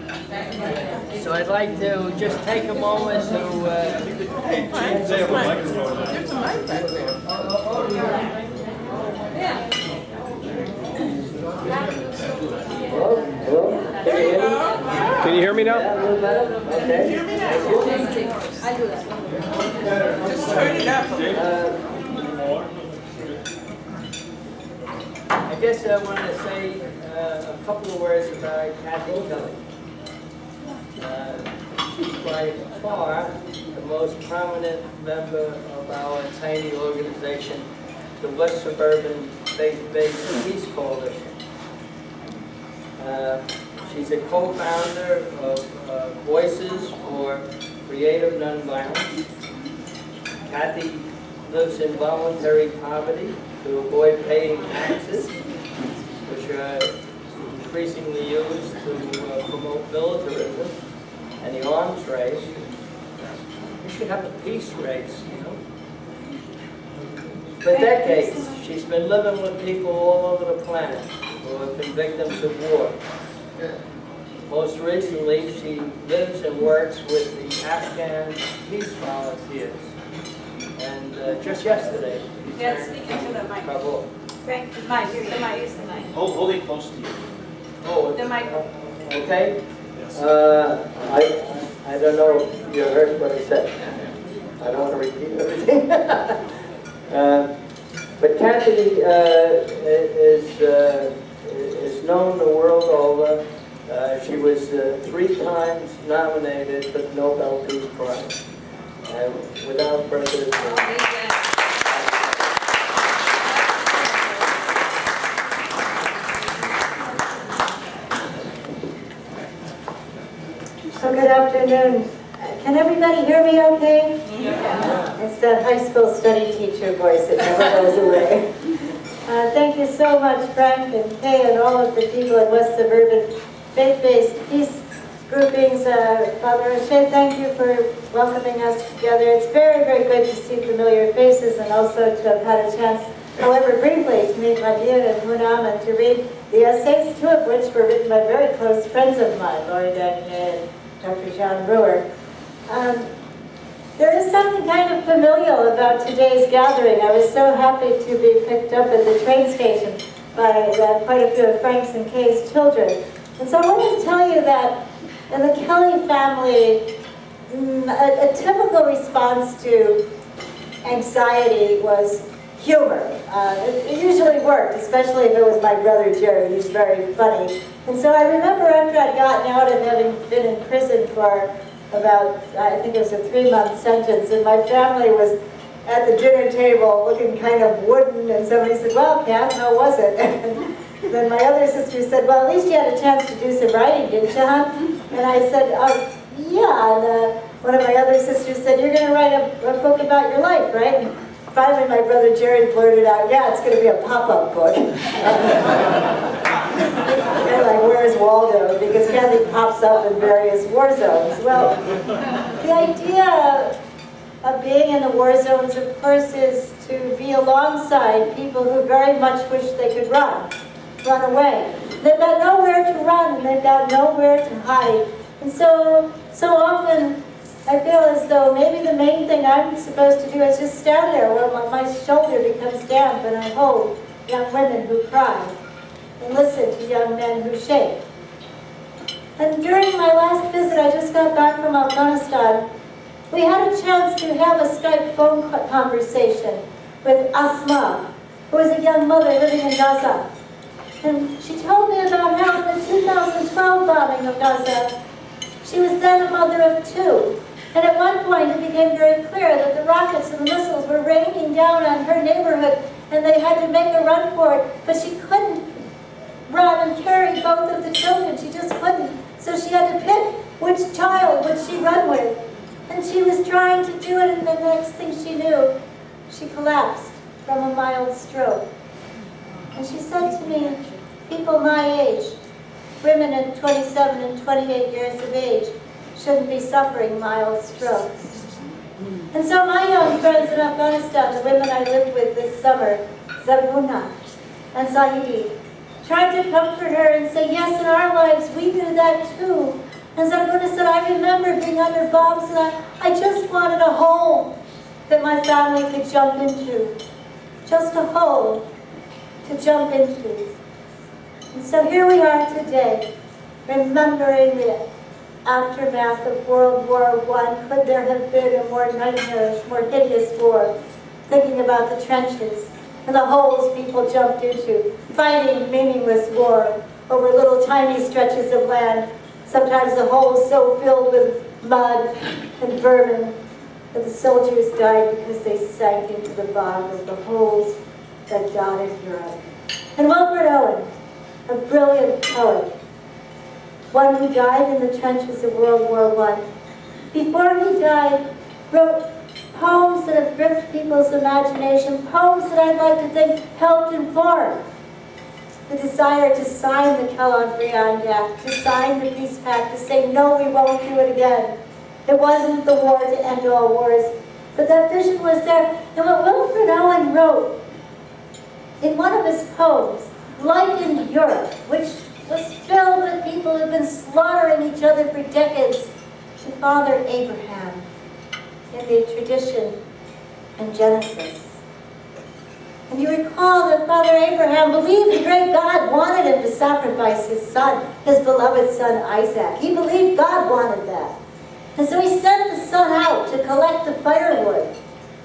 So I'd like to just take a moment to... There's a mic back there. Yeah. Hello? Can you hear me? There you go. Can you hear me now? Yeah, a little better? Okay. Hear me now. I do that. Just turn it up. I guess I want to say a couple of words about Kathy Kelly. She's by far the most prominent member of our tiny organization, the West Suburban Faith-Based Peace Coalition. She's a co-founder of Voices for Creative Nonviolence. Kathy lives in voluntary poverty to avoid paying taxes, which are increasingly used to promote militarism and the arms race. We should have a peace race, you know. For decades, she's been living with people all over the planet who have been victims of war. Most recently, she lives and works with the Afghan peace volunteers. And just yesterday, she Yes, turned speak into the mic. Kabul. Frank, the mic, use the mic. Hold it close to you. Oh, The mic. okay. I don't know if you heard what I said. I don't want to repeat everything. But Kathy is known the world over. She was 3 times nominated for the Nobel Peace Prize. Without further ado. So good afternoon. Can everybody hear me okay? Yeah. It's that high school study teacher voice that never goes away. Thank you so much, Frank and Kay and all of the people in West Suburban faith-based peace groupings. Father O'Shea, thank you for welcoming us together. It's very, very good to see familiar faces and also to have had a chance, however briefly, to meet Madir and Hunam and to read the essays, 2 of which were written by very close friends of mine, Laurie Dagnier and Dr. John Brewer. There is something kind of familial about today's gathering. I was so happy to be picked up at the train station by quite a few of Frank's and Kay's children. And so I wanted to tell you that in the Kelly family, a typical response to anxiety was humor. It usually worked, especially if it was my brother Jerry. He's very funny. And so I remember after I'd gotten out of having been in prison for about, I think it was a 3-month sentence, and my family was at the dinner table looking kind of wooden, and somebody said, well, Kath, how was it? And then my other sister said, well, at least you had a chance to do some writing, didn't you, huh? And I said, yeah. And one of my other sisters said, you're going to write a book about your life, right? And finally, my brother Jared blurted out, yeah, it's going to be a pop-up book. They're like, where's Waldo? Because Kathy pops up in various war zones. Well, the idea of being in the war zones, of course, is to be alongside people who very much wish they could run away. They've got nowhere to run, and they've got nowhere to hide. And so often, I feel as though maybe the main thing I'm supposed to do is just stand there where my shoulder becomes damp and I hold young women who cry and listen to young men who shake. And during my last visit, I just got back from Afghanistan, we had a chance to have a Skype phone conversation with Asma, who is a young mother living in Gaza. And she told me about how in the 2012 bombing of Gaza, she was then a mother of 2. And at one point, it became very clear that the rockets and the missiles were raining down on her neighborhood, and they had to make a run for it. But she couldn't run and carry both of the children. She just couldn't. So she had to pick which child would she run with. And she was trying to do it, and the next thing she knew, she collapsed from a mild stroke. And she said to me, people my age, women at 27 and 28 years of age, shouldn't be suffering mild strokes. And so my young friends in Afghanistan, the women I lived with this summer, Zarbuna and Zahidi, tried to comfort her and say, yes, in our lives we do that too. And Sarguna said, I remember being under bombs and I just wanted a hole that my family could jump into. Just a hole to jump into. And so here we are today, remembering the aftermath of World War I. Could there have been a more nightmarish, more hideous war? Thinking about the trenches and the holes people jumped into, fighting meaningless war over little tiny stretches of land, sometimes the holes so filled with mud and vermin that the soldiers died because they sank into the bog of the holes that dotted Europe. And Wilfred Owen, a brilliant poet, one who died in the trenches of World War I, before he died, wrote poems that have gripped people's imagination, poems that I'd like to think helped inform the desire to sign the Kellogg-Briand Act, to sign the Peace Pact, to say, no, we won't do it again. It wasn't the war to end all wars, but that vision was there. And what Wilfred Owen wrote in one of his poems, likened Europe, which was filled with people who had been slaughtering each other for decades, to Father Abraham in the tradition in Genesis. And you recall that Father Abraham believed the great God wanted him to sacrifice his son, his beloved son Isaac. He believed God wanted that. And so he sent the son out to collect the firewood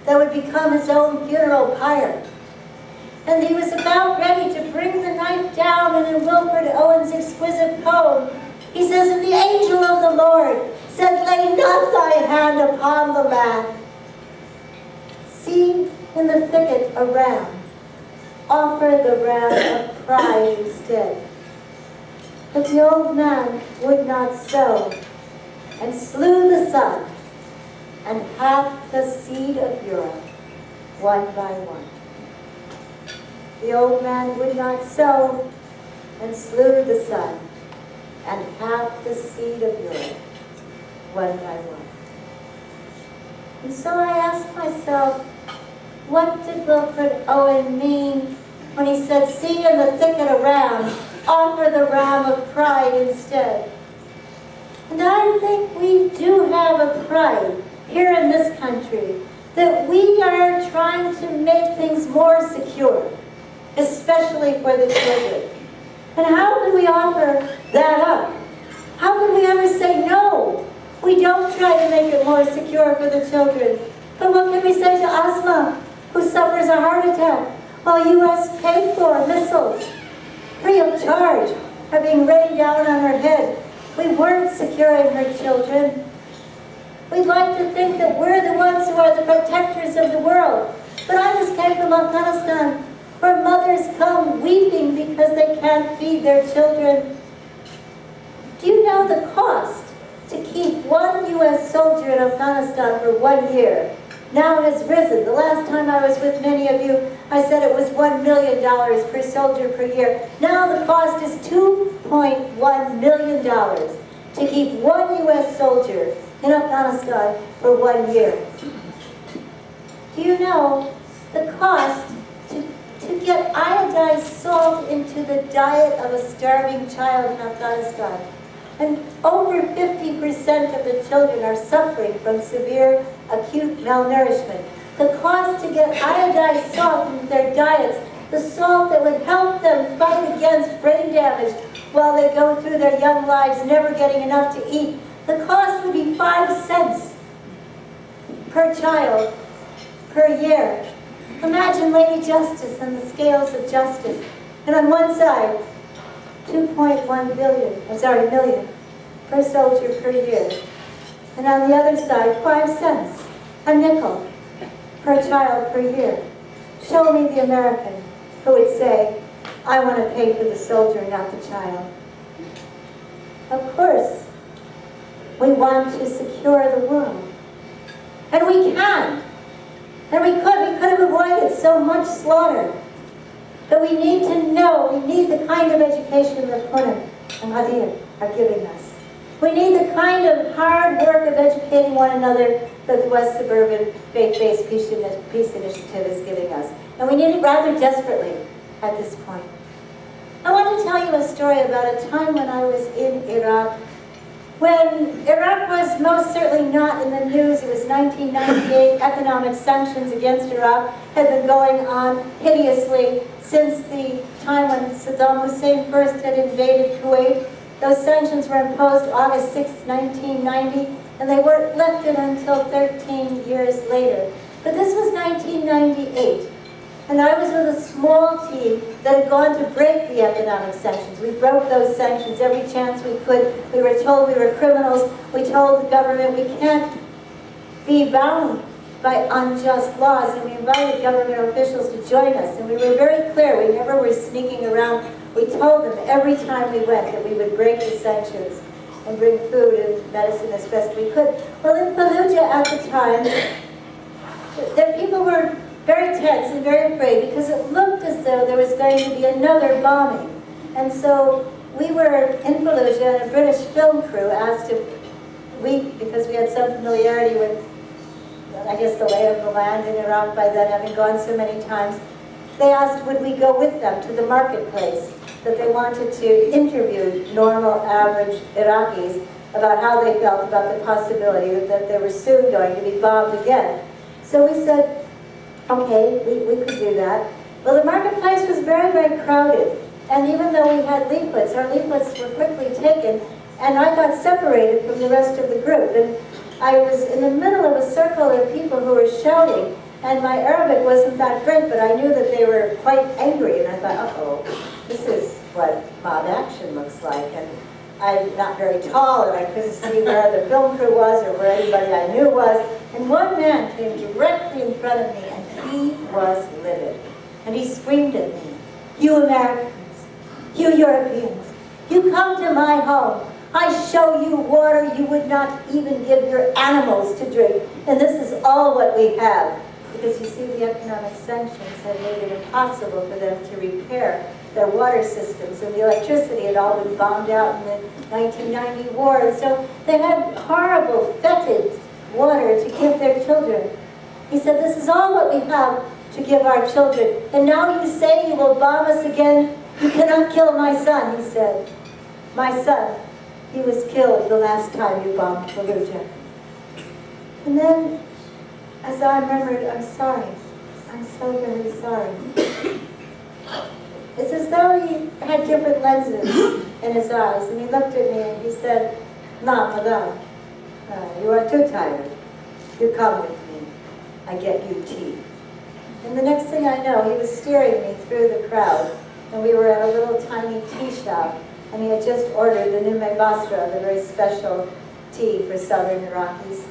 that would become his own funeral pyre. And he was about ready to bring the knife down, and in Wilfred Owen's exquisite poem, he says, and the angel of the Lord said, lay not thy hand upon the lad. See in the thicket a ram. Offer the ram of pride instead. But the old man would not so, and slew the son, and half the seed of Europe, one by one. The old man would not sow, and slew the son, and half the seed of Europe, one by one. And so I asked myself, what did Wilfred Owen mean when he said, see in the thicket a ram, offer the ram of pride instead? And I think we do have a pride here in this country that we are trying to make things more secure, especially for the children. And how can we offer that up? How can we ever say no? We don't try to make it more secure for the children. But what can we say to Asma, who suffers a heart attack, while U.S. paid for missiles, free of charge, are being rained down on her head? We weren't securing her children. We'd like to think that we're the ones who are the protectors of the world. But I just came from Afghanistan, where mothers come weeping because they can't feed their children. Do you know the cost to keep one U.S. soldier in Afghanistan for 1 year now has risen? The last time I was with many of you, I said it was $1 million per soldier per year. Now the cost is $2.1 million to keep one U.S. soldier in Afghanistan for 1 year. Do you know the cost to get iodized salt into the diet of a starving child in Afghanistan? And over 50% of the children are suffering from severe acute malnourishment. The cost to get iodized salt into their diets, the salt that would help them fight against brain damage while they go through their young lives never getting enough to eat, the cost would be 5 cents per child per year. Imagine Lady Justice and the scales of justice. And on one side, 2.1 million per soldier per year. And on the other side, 5 cents, a nickel per child per year. Show me the American who would say, I want to pay for the soldier, not the child. Of course, we want to secure the world. And we can. And we could have avoided so much slaughter. But we need to know, we need the kind of education that Punim and Hadir are giving us. We need the kind of hard work of educating one another that the West Suburban Faith-Based Peace Initiative is giving us. And we need it rather desperately at this point. I want to tell you a story about a time when I was in Iraq, when when Iraq was most certainly not in the news, it was 1998, economic sanctions against Iraq had been going on hideously since the time when Saddam Hussein first had invaded Kuwait. Those sanctions were imposed August 6, 1990, and they weren't lifted until 13 years later. But this was 1998. And I was with a small team that had gone to break the economic sanctions. We broke those sanctions every chance we could. We were told we were criminals. We told the government we can't be bound by unjust laws. And we invited government officials to join us. And we were very clear. We never were sneaking around. We told them every time we went that we would break the sanctions and bring food and medicine as best we could. Well, in Fallujah at the time, the people were very tense and very afraid because it looked as though there was going to be another bombing. And so we were in Fallujah, and a British film crew asked if because we had some familiarity with, I guess, the lay of the land in Iraq by then, having gone so many times, they asked would we go with them to the marketplace, that they wanted to interview normal, average Iraqis about how they felt about the possibility that they were soon going to be bombed again. So we said, okay, we could do that. Well, the marketplace was very, very crowded. And even though we had leaflets, our leaflets were quickly taken, and I got separated from the rest of the group. And I was in the middle of a circle of people who were shouting, and my Arabic wasn't that great, but I knew that they were quite angry, and I thought, uh-oh, this is what mob action looks like. And I'm not very tall, and I couldn't see where the film crew was or where anybody I knew was. And one man came directly in front of me, and he was livid. And he screamed at me, "You Americans, you Europeans, you come to my home. I show you water you would not even give your animals to drink. And this is all what we have." Because you see, the economic sanctions had made it impossible for them to repair their water systems, and the electricity had all been bombed out in the 1990 war. And so they had horrible, fetid water to give their children. He said, "This is all what we have to give our children. And now you say you will bomb us again? You cannot kill my son," he said. "My son, he was killed the last time you bombed Fallujah." And then, as I remembered, I'm sorry. I'm so very sorry. It's as though he had different lenses in his eyes. And he looked at me and he said, "No, madame, you are too tired. You come with me. I get you tea." And the next thing I know, he was steering me through the crowd. And we were at a little tiny tea shop. And he had just ordered the Nume Basra, the very special tea for southern Iraqis.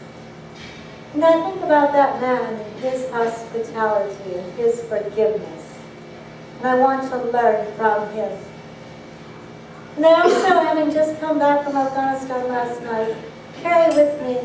And I think about that man and his hospitality and his forgiveness. And I want to learn from him. And I also, having just come back from Afghanistan last night, carry with me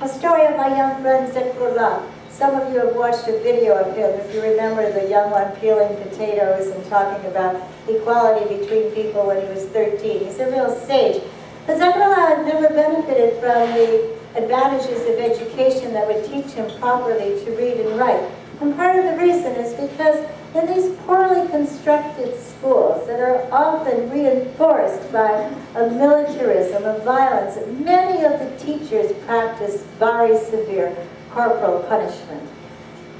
a story of my young friend Zikrullah. Some of you have watched a video of him, if you remember the young one peeling potatoes and talking about equality between people when he was 13. He's a real sage. But Zikrullah had never benefited from the advantages of education that would teach him properly to read and write. And part of the reason is because in these poorly constructed schools that are often reinforced by a militarism of violence, many of the teachers practice very severe corporal punishment.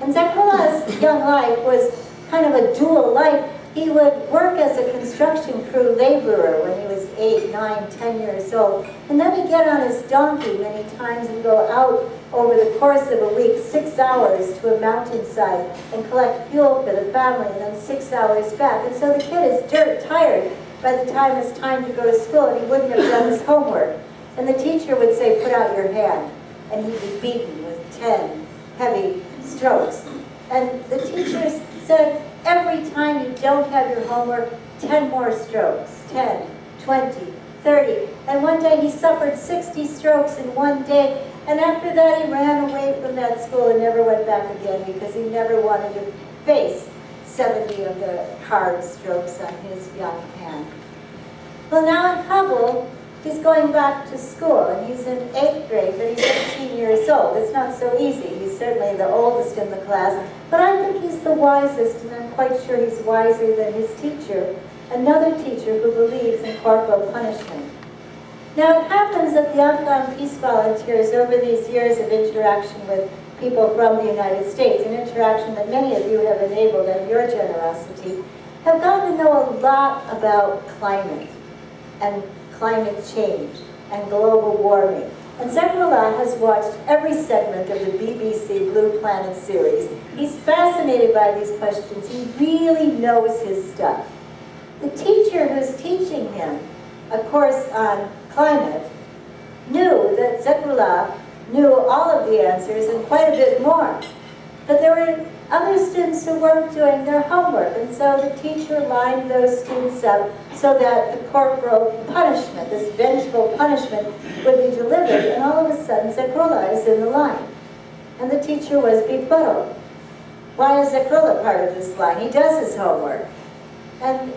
And Zakrullah's young life was kind of a dual life. He would work as a construction crew laborer when he was 8, 9, 10 years old. And then he'd get on his donkey many times and go out over the course of a week, 6 hours to a mountainside and collect fuel for the family, and then 6 hours back. And so the kid is dirt tired by the time it's time to go to school, and he wouldn't have done his homework. And the teacher would say, "Put out your hand." And he'd be beaten with 10 heavy strokes. And the teacher said, every time you don't have your homework, 10 more strokes, 10, 20, 30. And one day he suffered 60 strokes in one day. And after that, he ran away from that school and never went back again because he never wanted to face 70 of the hard strokes on his young hand. Well, now in Kabul, he's going back to school, and he's in 8th grade, but he's 18 years old. It's not so easy. He's certainly the oldest in the class, but I think he's the wisest, and I'm quite sure he's wiser than his teacher, another teacher who believes in corporal punishment. Now it happens that the Afghan peace volunteers, over these years of interaction with people from the United States, an interaction that many of you have enabled and your generosity, have gotten to know a lot about climate and climate change and global warming. And Zekrullah has watched every segment of the BBC Blue Planet series. He's fascinated by these questions. He really knows his stuff. The teacher who's teaching him a course on climate knew that Zekrullah knew all of the answers and quite a bit more. But there were other students who weren't doing their homework, and so the teacher lined those students up so that the corporal punishment, this vengeful punishment, would be delivered, and all of a sudden Zekrullah is in the line. And the teacher was befuddled. Why is Zekrullah part of this line? He does his homework. And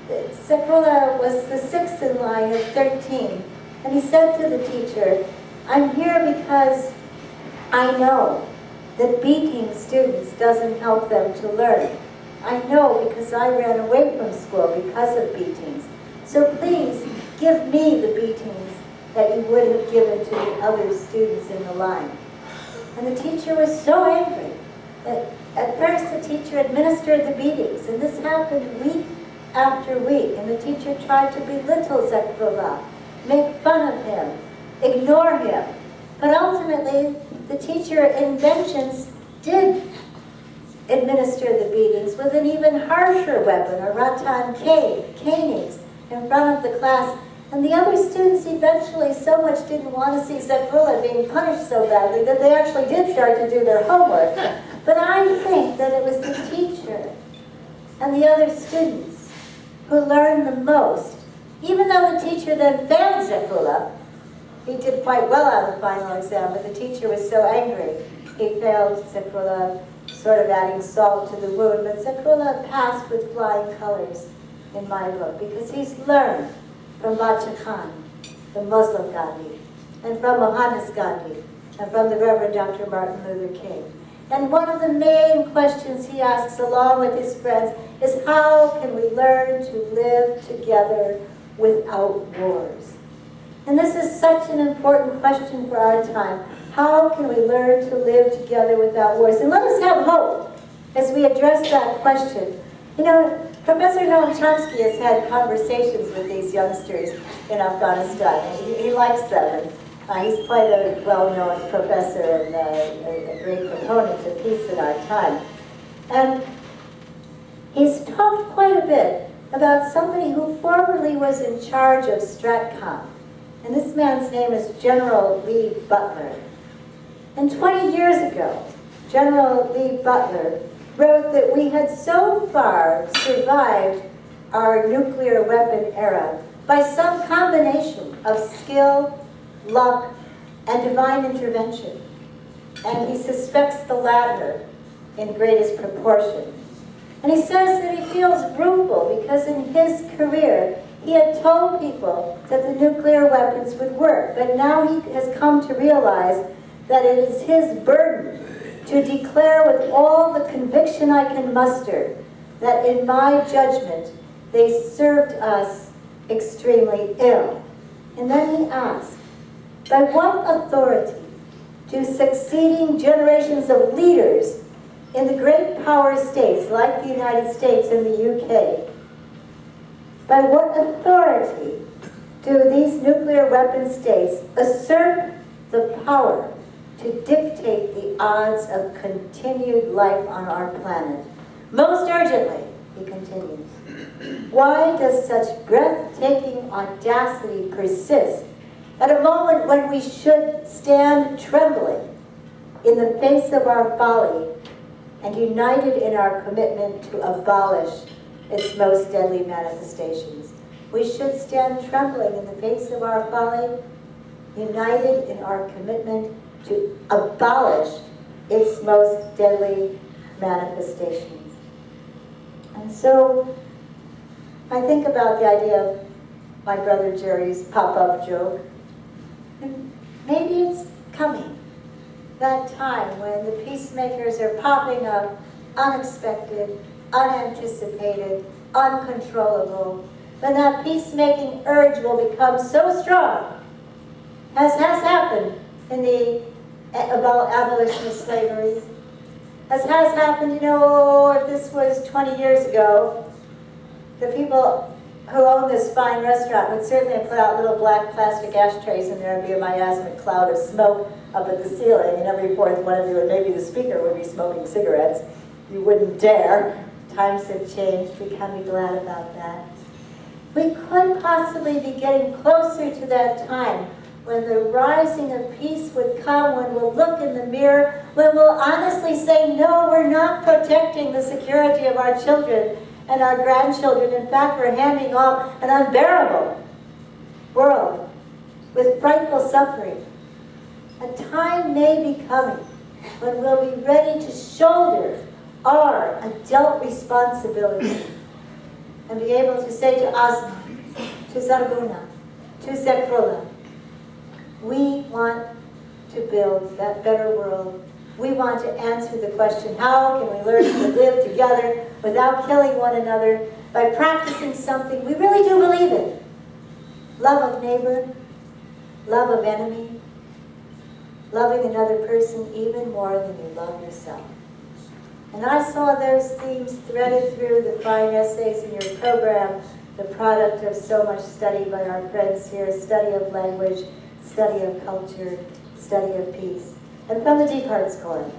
Zekrullah was the sixth in line of 13, and he said to the teacher, "I'm here because I know that beating students doesn't help them to learn. I know because I ran away from school because of beatings. So please give me the beatings that you would have given to the other students in the line." And the teacher was so angry that at first the teacher administered the beatings, and this happened week after week, and the teacher tried to belittle Zekrullah, make fun of him, ignore him. But ultimately, the teacher in vengeance did administer the beatings with an even harsher weapon, a rattan cane, canings, in front of the class. And the other students eventually so much didn't want to see Zekrullah being punished so badly that they actually did start to do their homework. But I think that it was the teacher and the other students who learned the most. Even though the teacher then failed Zekrullah, he did quite well on the final exam, but the teacher was so angry, he failed Zekrullah, sort of adding salt to the wound. But Zekrullah passed with flying colors in my book, because he's learned from Bacha Khan, the Muslim Gandhi, and from Mohandas Gandhi, and from the Reverend Dr. Martin Luther King. And one of the main questions he asks, along with his friends, is how can we learn to live together without wars? And this is such an important question for our time. How can we learn to live together without wars? And let us have hope as we address that question. You know, Professor Noam Chomsky has had conversations with these youngsters in Afghanistan. He likes them. And he's quite a well-known professor and a great proponent of peace in our time. And he's talked quite a bit about somebody who formerly was in charge of STRATCOM. And this man's name is General Lee Butler. And 20 years ago, General Lee Butler wrote that we had so far survived our nuclear weapon era by some combination of skill, luck, and divine intervention. And he suspects the latter in greatest proportion. And he says that he feels rueful because in his career, he had told people that the nuclear weapons would work, but now he has come to realize that it is his burden to declare with all the conviction I can muster that in my judgment, they served us extremely ill. And then he asked, by what authority do succeeding generations of leaders in the great power states like the United States and the UK, by what authority do these nuclear weapon states assert the power to dictate the odds of continued life on our planet? Most urgently, he continues, why does such breathtaking audacity persist at a moment when we should stand trembling in the face of our folly and united in our commitment to abolish its most deadly manifestations? We should stand trembling in the face of our folly, united in our commitment to abolish its most deadly manifestations. And so I think about the idea of my brother Jerry's pop-up joke. And maybe it's coming, that time when the peacemakers are popping up unexpected, unanticipated, uncontrollable, when that peacemaking urge will become so strong, as has happened in the abolition of slavery, as has happened, if this was 20 years ago, the people who own this fine restaurant would certainly have put out little black plastic ashtrays and there would be a miasmic cloud of smoke up at the ceiling, and every fourth one of you, and maybe the speaker, would be smoking cigarettes. You wouldn't dare. Times have changed. We can be glad about that. We could possibly be getting closer to that time when the rising of peace would come, when we'll look in the mirror, when we'll honestly say, no, we're not protecting the security of our children and our grandchildren. In fact, we're handing off an unbearable world with frightful suffering. A time may be coming when we'll be ready to shoulder our adult responsibility and be able to say to Asma, to Zarguna, to Zekrola, we want to build that better world. We want to answer the question, how can we learn to live together without killing one another by practicing something we really do believe in? Love of neighbor, love of enemy, loving another person even more than you love yourself. And I saw those themes threaded through the fine essays in your program, the product of so much study by our friends here, study of language, study of culture, study of peace. And from the deep heart's core,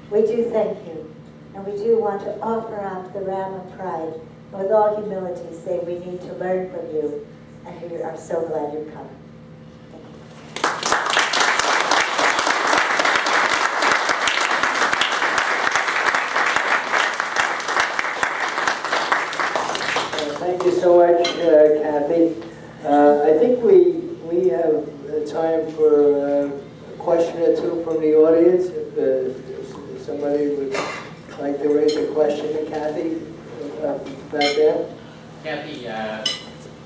we do thank you, and we do want to offer up the ram of pride, and with all humility say we need to learn from you, and we are so glad you've come. Thank you so much, Kathy. I think we have time for a question or two from the audience. If somebody would like to raise a question to Kathy back there. Kathy,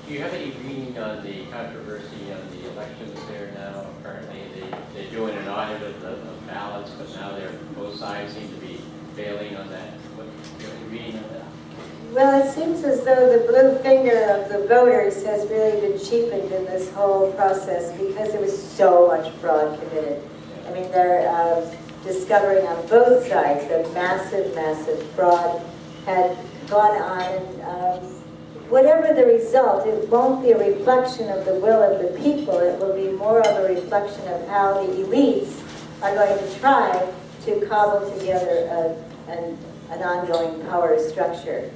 do you have any reading on the controversy on the elections there now? Apparently they're doing an audit of the ballots, but now both sides seem to be failing on that. What, do you have any reading on that? Well, it seems as though the blue finger of the voters has really been cheapened in this whole process because there was so much fraud committed. I mean, they're discovering on both sides that massive, massive fraud had gone on. And whatever the result, it won't be a reflection of the will of the people. It will be more of a reflection of how the elites are going to try to cobble together an ongoing power structure.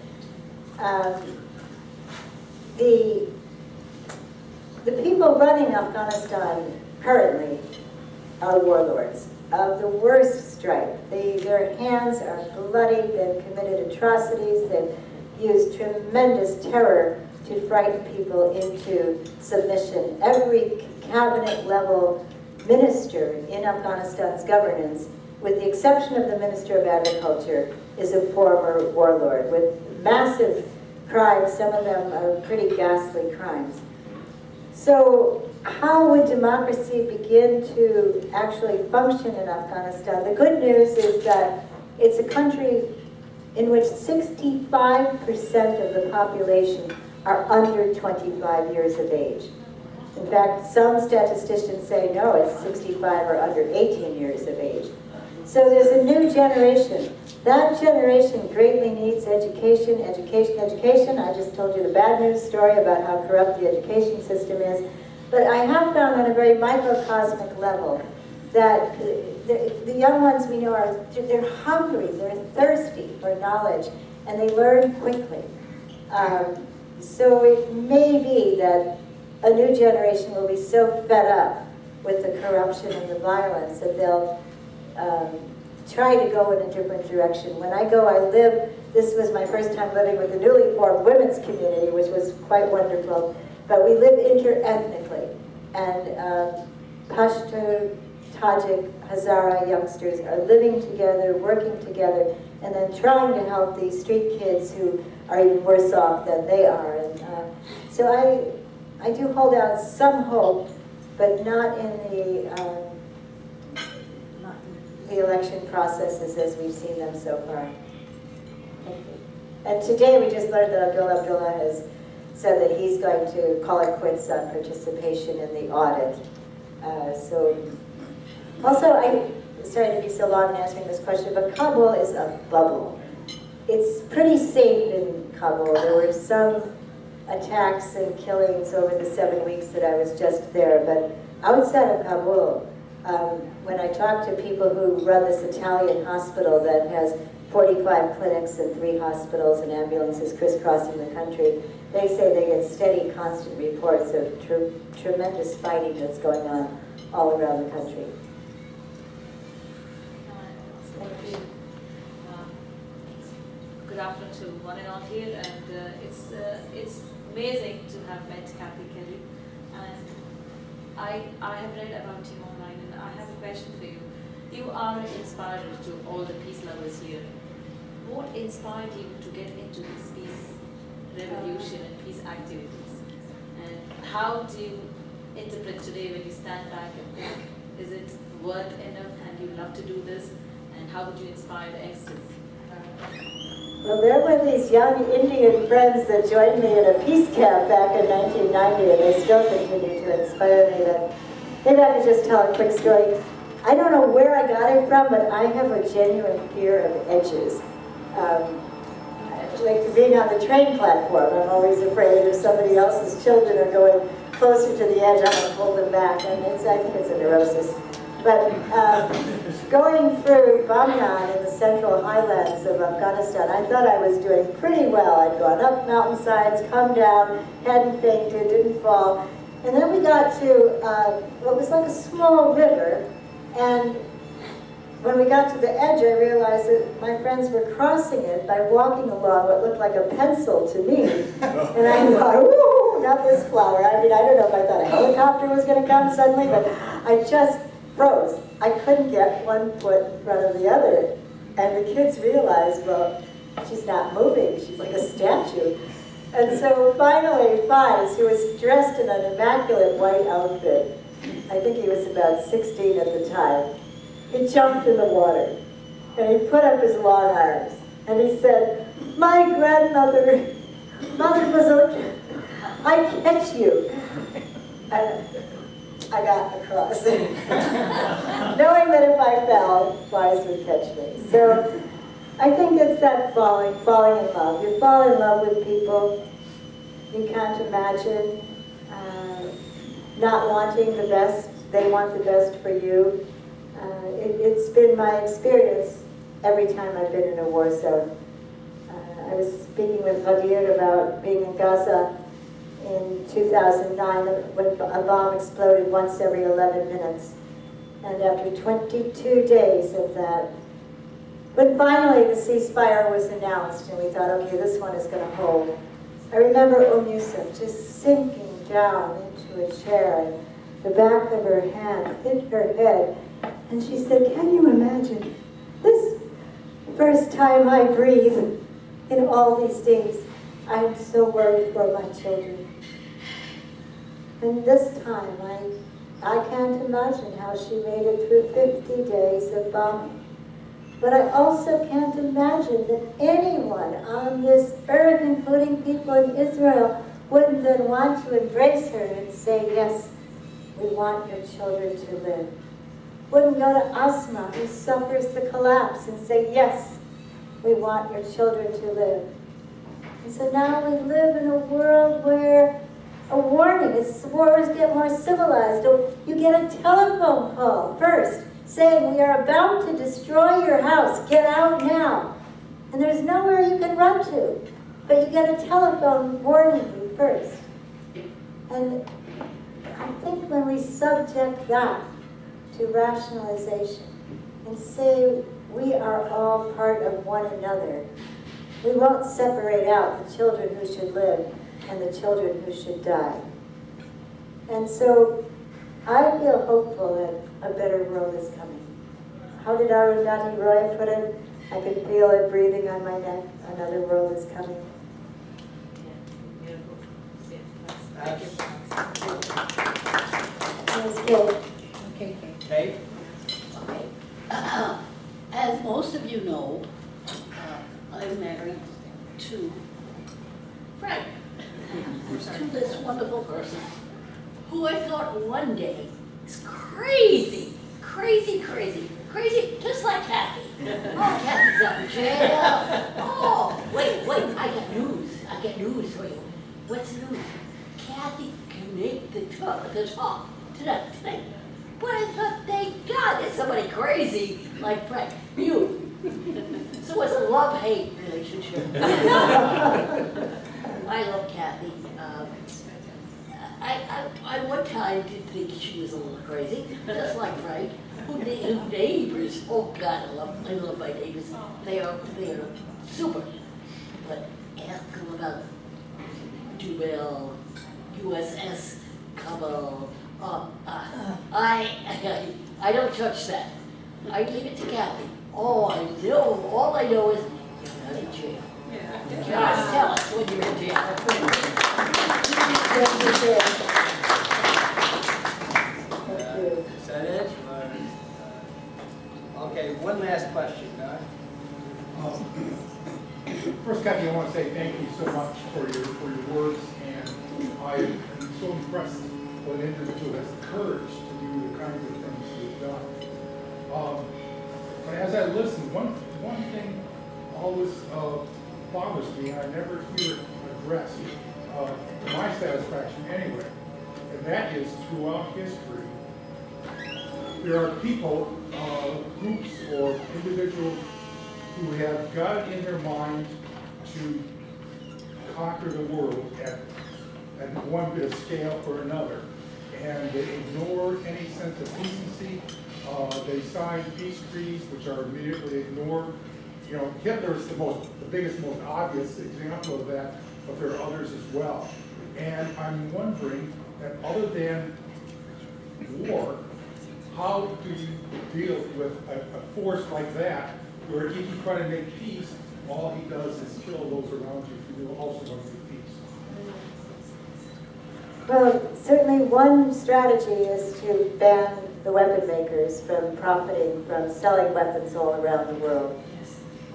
The people running Afghanistan currently are warlords of the worst stripe. Their hands are bloody, they've committed atrocities, they've used tremendous terror to frighten people into submission. Every cabinet level minister in Afghanistan's governance, with the exception of the Minister of Agriculture, is a former warlord with massive crimes. Some of them are pretty ghastly crimes. So how would democracy begin to actually function in Afghanistan? The good news is that it's a country in which 65% of the population are under 25 years of age. In fact, some statisticians say, no, it's 65 or under 18 years of age. So there's a new generation. That generation greatly needs education, education, education. I just told you the bad news story about how corrupt the education system is. But I have found on a very microcosmic level that the young ones we know they're hungry, they're thirsty for knowledge, and they learn quickly. So it may be that a new generation will be so fed up with the corruption and the violence that they'll try to go in a different direction. When I go, I live, this was my first time living with the newly formed women's community, which was quite wonderful, but we live inter-ethnically, and Pashto, Tajik, Hazara youngsters are living together, working together, and then trying to help these street kids who are even worse off than they are. And so I do hold out some hope, but not in the election processes as we've seen them so far. Thank you. And today we just learned that Abdullah has said that he's going to call it quits on participation in the audit. Sorry to be so long in answering this question, but Kabul is a bubble. It's pretty safe in Kabul. There were some attacks and killings over the 7 weeks that I was just there, but outside of Kabul, when I talk to people who run this Italian hospital that has 45 clinics and 3 hospitals and ambulances crisscrossing the country, they say they get steady, constant reports of tremendous fighting that's going on all around the country. Thank you. Good afternoon to one and all here, and it's amazing to have met Kathy Kelly. And I have read about you online, and I have a question for you. You are an inspirer to all the peace lovers here. What inspired you to get into this peace revolution and peace activities? And how do you interpret today when you stand back and think, is it worth enough and you love to do this? And how would you inspire the youngsters? Well, there were these young Indian friends that joined me in a peace camp back in 1990, and they still continue to inspire me. Maybe I could just tell a quick story. I don't know where I got it from, but I have a genuine fear of edges. Like being on the train platform, I'm always afraid if somebody else's children are going closer to the edge, I'm going to pull them back. And I think it's a neurosis. But going through Bamyan in the central highlands of Afghanistan, I thought I was doing pretty well. I'd gone up mountainsides, come down, hadn't fainted, didn't fall. And then we got to what was like a small river. And when we got to the edge, I realized that my friends were crossing it by walking along what looked like a pencil to me. And I thought, woo, not this flower. I mean, I don't know if I thought a helicopter was going to come suddenly, but I just froze. I couldn't get one foot in front of the other. And the kids realized, well, she's not moving. She's like a statue. And so finally, Fies, who was dressed in an immaculate white outfit, I think he was about 16 at the time, he jumped in the water. And he put up his long arms. And he said, my grandmother, Mother Bazooka, I catch you. And I got across. Knowing that if I fell, Fies would catch me. So I think it's that falling in love. You fall in love with people you can't imagine not wanting the best. They want the best for you. It's been my experience every time I've been in a war zone. I was speaking with Hadir about being in Gaza in 2009 when a bomb exploded once every 11 minutes. And after 22 days of that, when finally the ceasefire was announced and we thought, okay, this one is going to hold, I remember Yusuf just sinking down into a chair and the back of her hand hit her head. And she said, can you imagine? This first time I breathe in all these days, I'm so worried for my children. And this time, I can't imagine how she made it through 50 days of bombing. But I also can't imagine that anyone on this earth, including people in Israel, wouldn't then want to embrace her and say, yes, we want your children to live. Wouldn't go to Asma, who suffers the collapse, and say, yes, we want your children to live. And so now we live in a world where a warning, as wars get more civilized, you get a telephone call first, saying, we are about to destroy your house, get out now. And there's nowhere you can run to, but you get a telephone warning you first. And I think when we subject that to rationalization and say we are all part of one another, we won't separate out the children who should live and the children who should die. And so I feel hopeful that a better world is coming. How did Arundhati Roy put it? I can feel it breathing on my neck. Another world is coming. Thank you. That's good. Okay. Kate? Okay. As most of you know, I'm married to Frank. with this wonderful person who I thought one day is crazy, just like Kathy. Oh, Kathy's up in jail. Oh, wait, I got news for you. What's the news? Kathy can make the talk tonight. But I thought, thank God, there's somebody crazy like Frank. You. So it's a love-hate relationship. I love Kathy. I one time did think she was a little crazy, just like Frank. Who neighbors? Oh God, I love my neighbors. They are super. But ask them about Duvel, USS Cabo. I don't touch that. I leave it to Kathy. All I know is you're not in jail. Just tell us when you're in jail. Is that it? Okay, one last question, Guy. First, Kathy, I want to say thank you so much for your words, and I am so impressed with an individual has the courage to do the kinds of things you've done. But as I listen, one thing always bothers me, and I never hear it addressed, to my satisfaction anyway, and that is throughout history, there are people, groups or individuals who have got it in their mind to conquer the world at one bit of scale or another. And they ignore any sense of decency. They sign peace treaties, which are immediately ignored. You know, Hitler's the biggest, most obvious example of that, but there are others as well. And I'm wondering that other than war, how do you deal with a force like that, where if you try to make peace, all he does is kill those around you if you also want to make peace? Well, certainly one strategy is to ban the weapon makers from profiting from selling weapons all around the world.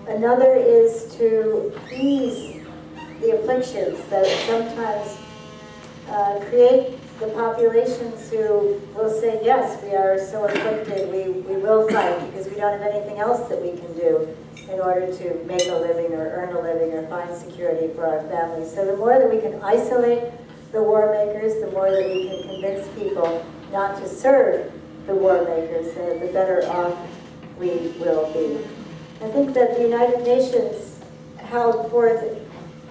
Another is to ease the afflictions that sometimes create the populations who will say, yes, we are so afflicted, we will fight because we don't have anything else that we can do in order to make a living or earn a living or find security for our families. So the more that we can isolate the war makers, the more that we can convince people not to serve the war makers, the better off we will be. I think that the United Nations held forth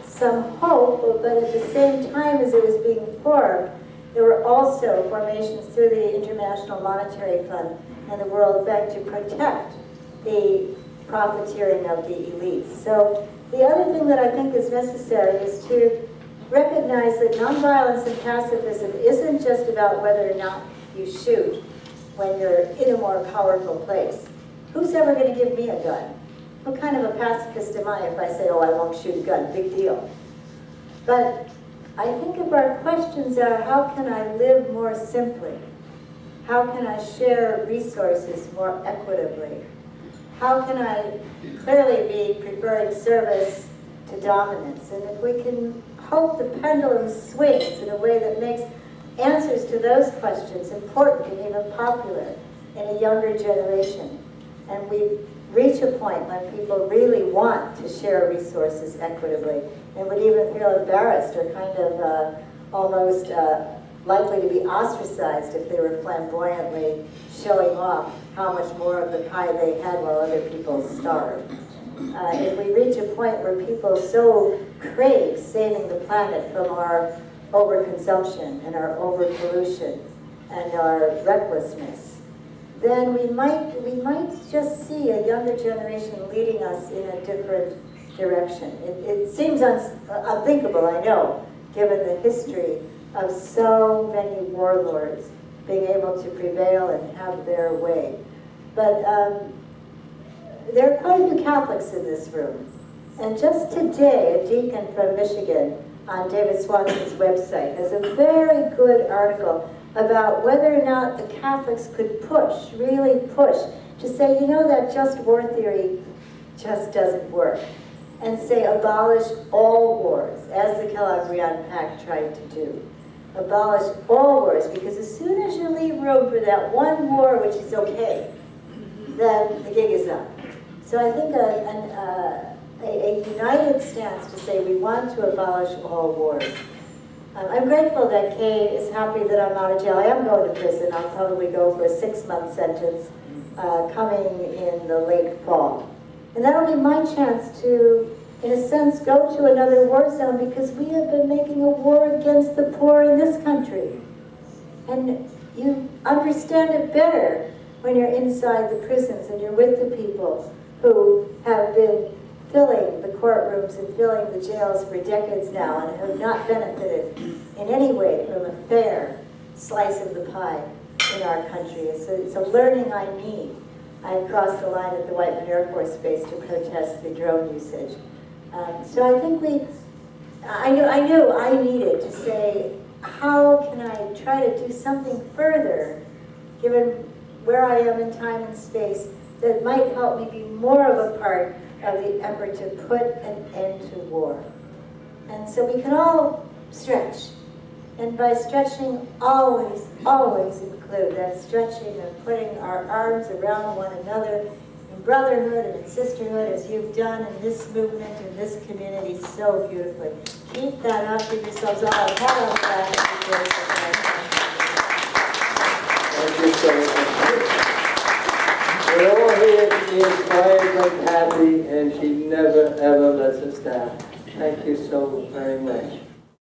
some hope, but at the same time as it was being formed, there were also formations through the International Monetary Fund and the World Bank to protect the profiteering of the elites. So the other thing that I think is necessary is to recognize that nonviolence and pacifism isn't just about whether or not you shoot when you're in a more powerful place. Who's ever going to give me a gun? What kind of a pacifist am I if I say, oh, I won't shoot a gun, big deal. But I think if our questions are, how can I live more simply? How can I share resources more equitably? How can I clearly be preferring service to dominance? And if we can hope the pendulum swings in a way that makes answers to those questions important and even popular in a younger generation, and we reach a point when people really want to share resources equitably and would even feel embarrassed or kind of almost likely to be ostracized if they were flamboyantly showing off how much more of the pie they had while other people starved. If we reach a point where people so crave saving the planet from our overconsumption and our overpollution and our recklessness, then we might just see a younger generation leading us in a different direction. It seems unthinkable, I know, given the history of so many warlords being able to prevail and have their way. But there are quite a few Catholics in this room. And just today, a deacon from Michigan on David Swanson's website has a very good article about whether or not the Catholics could push, really push, to say, you know, that just war theory just doesn't work. and say abolish all wars, as the Kellogg-Briand Pact tried to do. Abolish all wars, because as soon as you leave room for that one war, which is okay, then the gig is up. So I think a united stance to say we want to abolish all wars. I'm grateful that Kay is happy that I'm out of jail. I am going to prison. I'll probably go for a 6-month sentence coming in the late fall. And that'll be my chance to, in a sense, go to another war zone, because we have been making a war against the poor in this country. And you understand it better when you're inside the prisons and you're with the people who have been filling the courtrooms and filling the jails for decades now and have not benefited in any way from a fair slice of the pie in our country. It's a learning I need. I crossed the line at the Whiteman Air Force Base to protest the drone usage. So I think I knew I needed to say, how can I try to do something further, given where I am in time and space, that might help me be more of a part of the effort to put an end to war. And so we can all stretch. And by stretching, always, always include that stretching of putting our arms around one another in brotherhood and in sisterhood, as you've done in this movement, in this community so beautifully. Keep that up. Give yourselves all a pat on the back. Thank you so much. We're all here to be inspired by Kathy, and she never, ever lets us down. Thank you so very much.